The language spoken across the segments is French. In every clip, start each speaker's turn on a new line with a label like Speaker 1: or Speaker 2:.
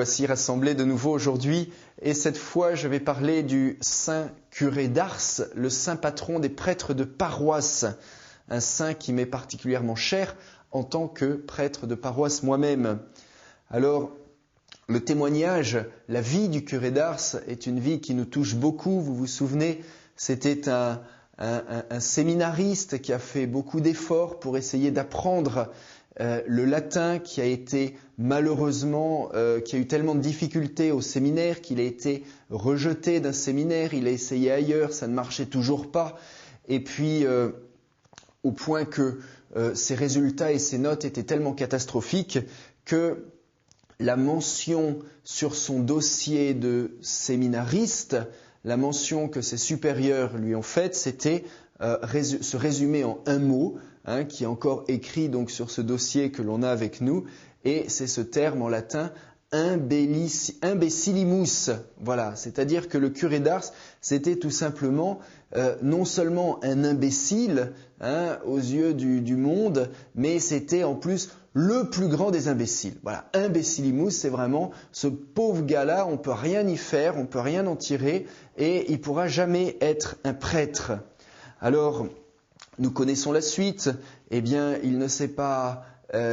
Speaker 1: voici rassemblés de nouveau aujourd'hui et cette fois je vais parler du saint curé d'Ars, le saint patron des prêtres de paroisse, un saint qui m'est particulièrement cher en tant que prêtre de paroisse moi-même. Alors, le témoignage, la vie du curé d'Ars est une vie qui nous touche beaucoup. Vous vous souvenez, c'était un séminariste qui a fait beaucoup d'efforts pour essayer d'apprendre le latin, qui a été malheureusement, qui a eu tellement de difficultés au séminaire qu'il a été rejeté d'un séminaire. Il a essayé ailleurs, ça ne marchait toujours pas. Et puis, au point que ses résultats et ses notes étaient tellement catastrophiques que la mention sur son dossier de séminariste, la mention que ses supérieurs lui ont faite, c'était se résumer en un mot, qui est encore écrit donc sur ce dossier que l'on a avec nous, et c'est ce terme en latin imbecillimus. Voilà, c'est-à-dire que le curé d'Ars, c'était tout simplement non seulement un imbécile aux yeux du monde, mais c'était en plus le plus grand des imbéciles. Voilà, imbecillimus, c'est vraiment ce pauvre gars-là, on peut rien y faire, on peut rien en tirer, et il pourra jamais être un prêtre. Alors, nous connaissons la suite. Eh bien, il ne s'est pas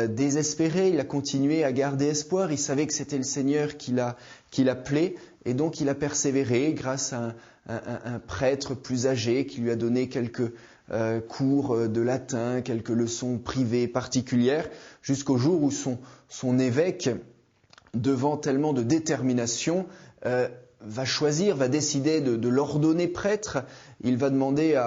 Speaker 1: désespéré, il a continué à garder espoir. Il savait que c'était le Seigneur qui l'appelait, et donc il a persévéré grâce à un prêtre plus âgé qui lui a donné quelques cours de latin, quelques leçons privées particulières, jusqu'au jour où son évêque, devant tellement de détermination, va décider de l'ordonner prêtre. Il va demander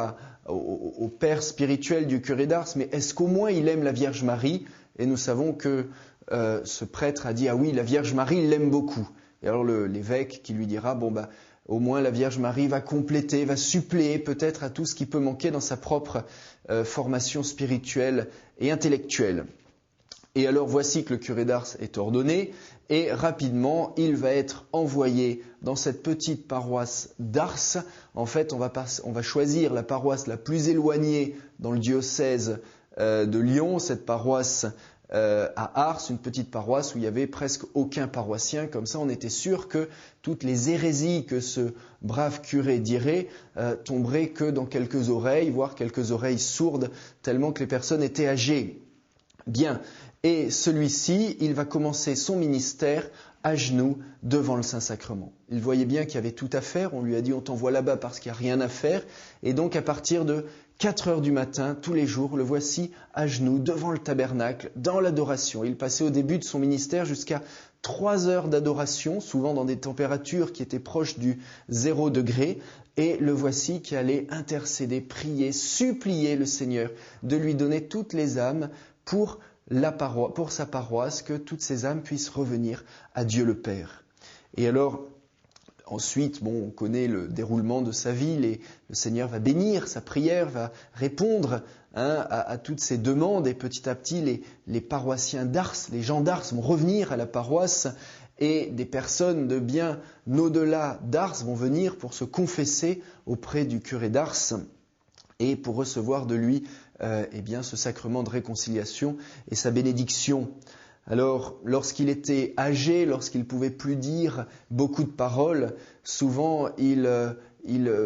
Speaker 1: au père spirituel du curé d'Ars, mais est-ce qu'au moins il aime la Vierge Marie? Et nous savons que ce prêtre a dit, ah oui, la Vierge Marie, il l'aime beaucoup. Et alors l'évêque qui lui dira, au moins la Vierge Marie va compléter, va suppléer peut-être à tout ce qui peut manquer dans sa propre formation spirituelle et intellectuelle. Et alors voici que le curé d'Ars est ordonné et rapidement il va être envoyé dans cette petite paroisse d'Ars. En fait, on va choisir la paroisse la plus éloignée dans le diocèse de Lyon, cette paroisse à Ars, une petite paroisse où il y avait presque aucun paroissien. Comme ça, on était sûr que toutes les hérésies que ce brave curé dirait tomberaient que dans quelques oreilles, voire quelques oreilles sourdes, tellement que les personnes étaient âgées. Bien. Et celui-ci, il va commencer son ministère à genoux devant le Saint-Sacrement. Il voyait bien qu'il y avait tout à faire. On lui a dit, on t'envoie là-bas parce qu'il n'y a rien à faire. Et donc, à partir de 4 heures du matin, tous les jours, le voici à genoux devant le tabernacle, dans l'adoration. Il passait au début de son ministère jusqu'à 3 heures d'adoration, souvent dans des températures qui étaient proches du 0 degré. Et le voici qui allait intercéder, prier, supplier le Seigneur de lui donner toutes les âmes pour sa paroisse, que toutes ces âmes puissent revenir à Dieu le Père. Et alors, ensuite, on connaît le déroulement de sa vie, le Seigneur va bénir sa prière, va répondre à toutes ses demandes, et petit à petit, les paroissiens d'Ars, les gens d'Ars vont revenir à la paroisse, et des personnes de bien au-delà d'Ars vont venir pour se confesser auprès du curé d'Ars, et pour recevoir de lui ce sacrement de réconciliation et sa bénédiction. Alors, lorsqu'il était âgé, lorsqu'il pouvait plus dire beaucoup de paroles, souvent il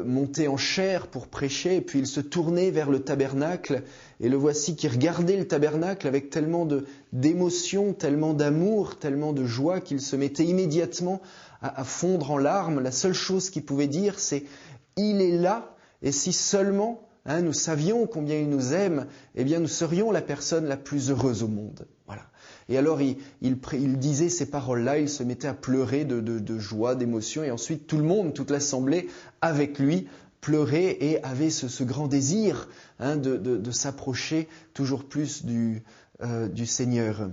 Speaker 1: montait en chair pour prêcher, et puis il se tournait vers le tabernacle, et le voici qui regardait le tabernacle avec tellement d'émotion, tellement d'amour, tellement de joie, qu'il se mettait immédiatement à fondre en larmes. La seule chose qu'il pouvait dire, c'est « Il est là, et si seulement nous savions combien il nous aime, eh bien nous serions la personne la plus heureuse au monde. » Voilà. Et alors il disait ces paroles-là, il se mettait à pleurer de joie, d'émotion, et ensuite tout le monde, toute l'assemblée avec lui pleurait et avait ce grand désir de s'approcher toujours plus du Seigneur.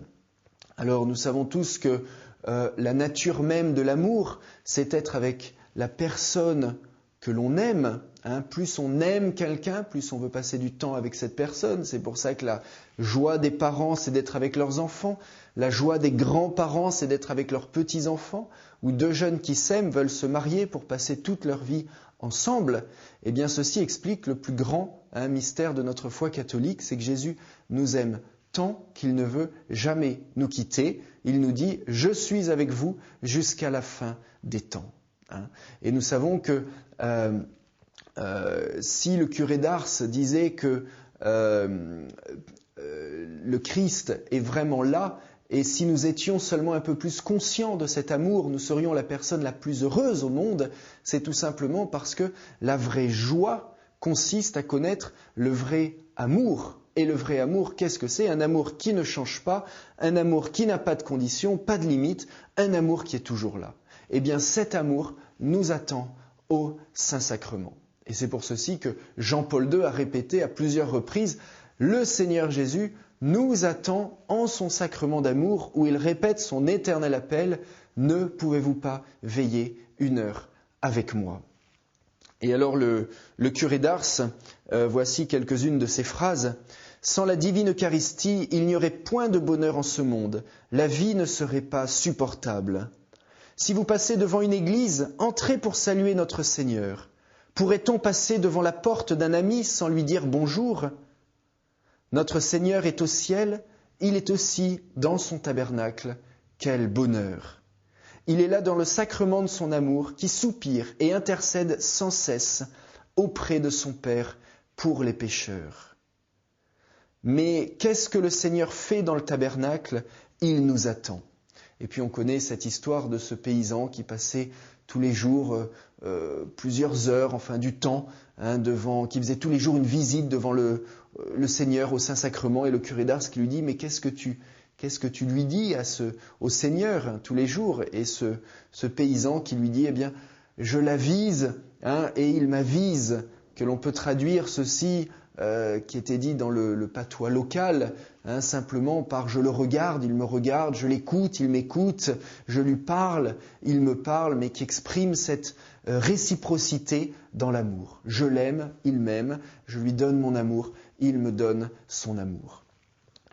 Speaker 1: Alors nous savons tous que la nature même de l'amour, c'est être avec la personne que l'on aime. Plus on aime quelqu'un, plus on veut passer du temps avec cette personne. C'est pour ça que la joie des parents, c'est d'être avec leurs enfants. La joie des grands-parents, c'est d'être avec leurs petits-enfants. Ou deux jeunes qui s'aiment veulent se marier pour passer toute leur vie ensemble. Eh bien, ceci explique le plus grand mystère de notre foi catholique, c'est que Jésus nous aime tant qu'il ne veut jamais nous quitter. Il nous dit « Je suis avec vous jusqu'à la fin des temps ». Et nous savons que si le curé d'Ars disait que le Christ est vraiment là, et si nous étions seulement un peu plus conscients de cet amour, nous serions la personne la plus heureuse au monde, c'est tout simplement parce que la vraie joie consiste à connaître le vrai amour. Et le vrai amour, qu'est-ce que c'est? Un amour qui ne change pas, un amour qui n'a pas de conditions, pas de limites, un amour qui est toujours là. Eh bien cet amour nous attend au Saint-Sacrement. Et c'est pour ceci que Jean-Paul II a répété à plusieurs reprises « Le Seigneur Jésus nous attend en son sacrement d'amour où il répète son éternel appel « Ne pouvez-vous pas veiller une heure avec moi ?» Et alors le curé d'Ars, voici quelques-unes de ses phrases. « Sans la divine Eucharistie, il n'y aurait point de bonheur en ce monde. La vie ne serait pas supportable. Si vous passez devant une église, entrez pour saluer notre Seigneur. Pourrait-on passer devant la porte d'un ami sans lui dire bonjour ? Notre Seigneur est au ciel, il est aussi dans son tabernacle. Quel bonheur ! Il est là dans le sacrement de son amour qui soupire et intercède sans cesse auprès de son Père pour les pécheurs. Mais qu'est-ce que le Seigneur fait dans le tabernacle ? Il nous attend. Et puis on connaît cette histoire de ce paysan qui passait tous les jours plusieurs heures, enfin du temps, qui faisait tous les jours une visite devant le Seigneur au Saint-Sacrement, et le curé d'Ars qui lui dit « Mais qu'est-ce que tu lui dis au Seigneur tous les jours ?» Et ce paysan qui lui dit « Eh bien, je l'avise, et il m'avise », que l'on peut traduire ceci qui était dit dans le patois local, simplement par « je le regarde, il me regarde, je l'écoute, il m'écoute, je lui parle, il me parle », mais qui exprime cette réciprocité dans l'amour. Je l'aime, il m'aime, je lui donne mon amour, il me donne son amour.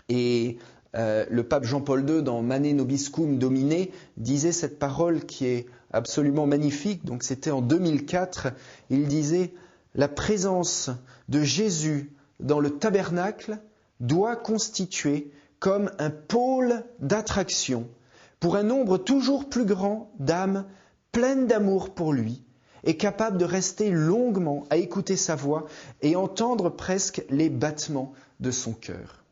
Speaker 1: Et le pape Jean-Paul II, dans Mané Nobiscum Domine, disait cette parole qui est absolument magnifique. Donc c'était en 2004, il disait « La présence de Jésus dans le tabernacle doit constituer comme un pôle d'attraction pour un nombre toujours plus grand d'âmes pleines d'amour pour lui et capables de rester longuement à écouter sa voix et entendre presque les battements de son cœur. »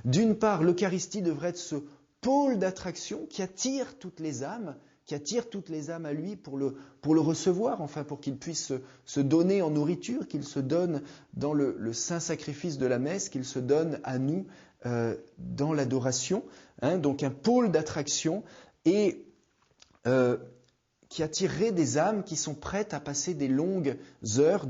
Speaker 1: D'une part, l'Eucharistie devrait être ce pôle d'attraction qui attire toutes les âmes à lui pour le recevoir, enfin pour qu'il puisse se donner en nourriture, qu'il se donne dans le saint sacrifice de la messe, qu'il se donne à nous dans l'adoration. Donc un pôle d'attraction et qui attirerait des âmes qui sont prêtes à passer des longues heures,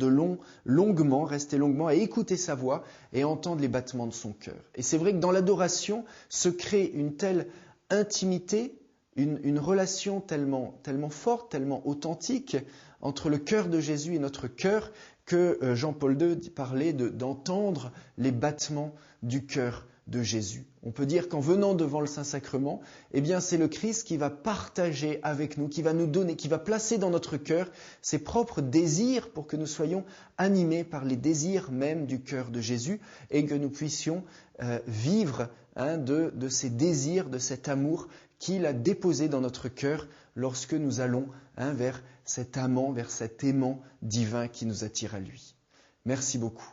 Speaker 1: rester longuement, à écouter sa voix et entendre les battements de son cœur. Et c'est vrai que dans l'adoration se crée une telle intimité, une relation tellement forte, tellement authentique entre le cœur de Jésus et notre cœur que Jean-Paul II parlait d'entendre les battements du cœur de Jésus. On peut dire qu'en venant devant le Saint-Sacrement, eh bien c'est le Christ qui va partager avec nous, qui va nous donner, qui va placer dans notre cœur ses propres désirs pour que nous soyons animés par les désirs même du cœur de Jésus et que nous puissions vivre de ces désirs, de cet amour qu'il a déposé dans notre cœur lorsque nous allons vers cet amant, vers cet aimant divin qui nous attire à lui. Merci beaucoup.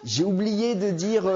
Speaker 1: J'ai oublié de dire...